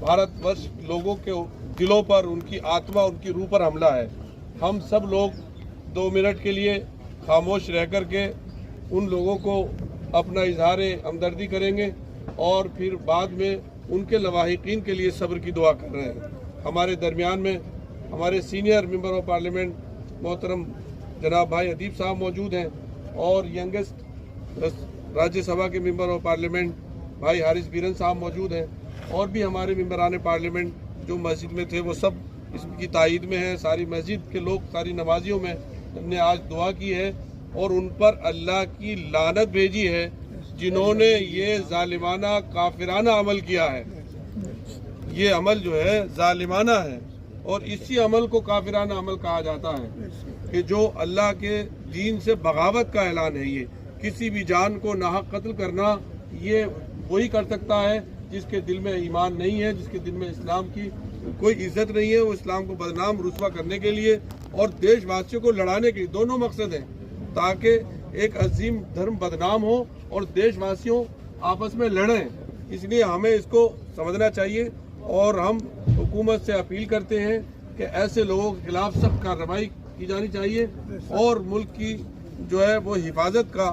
भारतवर्ष लोगों के दिलों पर, उनकी आत्मा, उनकी रूह पर हमला है। हम सब लोग 2 मिनट के लिए खामोश रह कर के उन लोगों को अपना इजहार हमदर्दी करेंगे और फिर बाद में उनके लवाहिकीन के लिए सब्र की दुआ कर रहे हैं। हमारे दरमियान में हमारे सीनियर मेंबर ऑफ पार्लियामेंट मोहतरम जनाब भाई अदीब साहब मौजूद हैं और यंगेस्ट राज्यसभा के मेंबर ऑफ पार्लियामेंट भाई हारिस बीरन साहब मौजूद हैं और भी हमारे मेंबरान पार्लियामेंट जो मस्जिद में थे वो सब इसकी तायीद में हैं। सारी मस्जिद के लोग, सारी नमाजियों में हमने आज दुआ की है और उन पर अल्लाह की लानत भेजी है जिन्होंने ये जालिमाना काफिराना अमल किया है। ये अमल जो है जालिमाना है और इसी अमल को काफिराना अमल कहा जाता है कि जो अल्लाह के दीन से बगावत का ऐलान है। ये किसी भी जान को नाहक कत्ल करना ये वही कर सकता है जिसके दिल में ईमान नहीं है, जिसके दिल में इस्लाम की कोई इज्जत नहीं है। वो इस्लाम को बदनाम रुस्वा करने के लिए और देशवासियों को लड़ाने के लिए, दोनों मकसद हैं, ताकि एक अजीम धर्म बदनाम हो और देशवासियों आपस में लड़ें। इसलिए हमें इसको समझना चाहिए और हम हुकूमत से अपील करते हैं कि ऐसे लोगों के खिलाफ सख्त कार्रवाई की जानी चाहिए और मुल्क की जो है वो हिफाजत का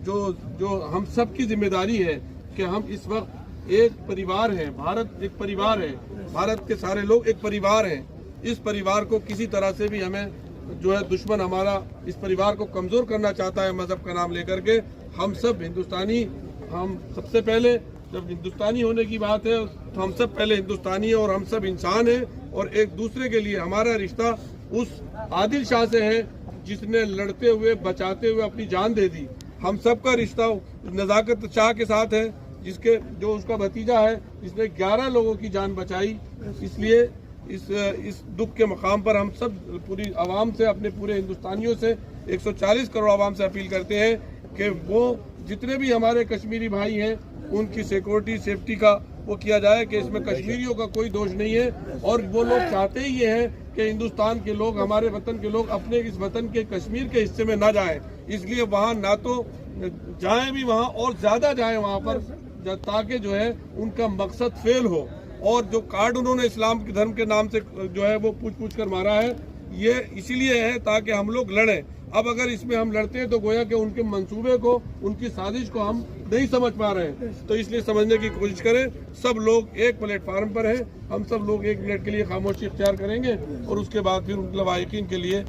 जो हम सब की जिम्मेदारी है कि हम इस वक्त एक परिवार है, भारत एक परिवार है, भारत के सारे लोग एक परिवार हैं। इस परिवार को किसी तरह से भी हमें जो है दुश्मन हमारा इस परिवार को कमज़ोर करना चाहता है मज़हब का नाम लेकर के। हम सब हिंदुस्तानी, हम सबसे पहले जब हिंदुस्तानी होने की बात है तो हम सब पहले हिंदुस्तानी हैं और हम सब इंसान हैं और एक दूसरे के लिए हमारा रिश्ता उस आदिल शाह से है जिसने लड़ते हुए बचाते हुए अपनी जान दे दी। हम सब का रिश्ता नज़ाकत शाह के साथ है जिसके जो उसका भतीजा है जिसने 11 लोगों की जान बचाई। इसलिए इस दुख के मकाम पर हम सब पूरी आवाम से, अपने पूरे हिंदुस्तानियों से, 140 करोड़ आवाम से अपील करते हैं कि वो जितने भी हमारे कश्मीरी भाई हैं उनकी सिक्योरिटी सेफ्टी का वो किया जाए कि इसमें कश्मीरियों का कोई दोष नहीं है। और वो लोग चाहते ही ये हैं कि हिंदुस्तान के लोग, हमारे वतन के लोग अपने इस वतन के कश्मीर के हिस्से में ना जाएं। इसलिए वहाँ ना तो जाएं भी वहाँ और ज़्यादा जाएं वहाँ पर, ताकि जो है उनका मकसद फेल हो। और जो कार्ड उन्होंने इस्लाम के धर्म के नाम से जो है वो पूछ कर मारा है, ये इसीलिए है ताकि हम लोग लड़ें। अब अगर इसमें हम लड़ते हैं तो गोया कि उनके मंसूबे को, उनकी साजिश को हम नहीं समझ पा रहे हैं। तो इसलिए समझने की कोशिश करें। सब लोग एक प्लेटफार्म पर हैं, हम सब लोग 1 मिनट के लिए खामोशी इख्तियार करेंगे और उसके बाद फिर उनके लवाहिकीन के लिए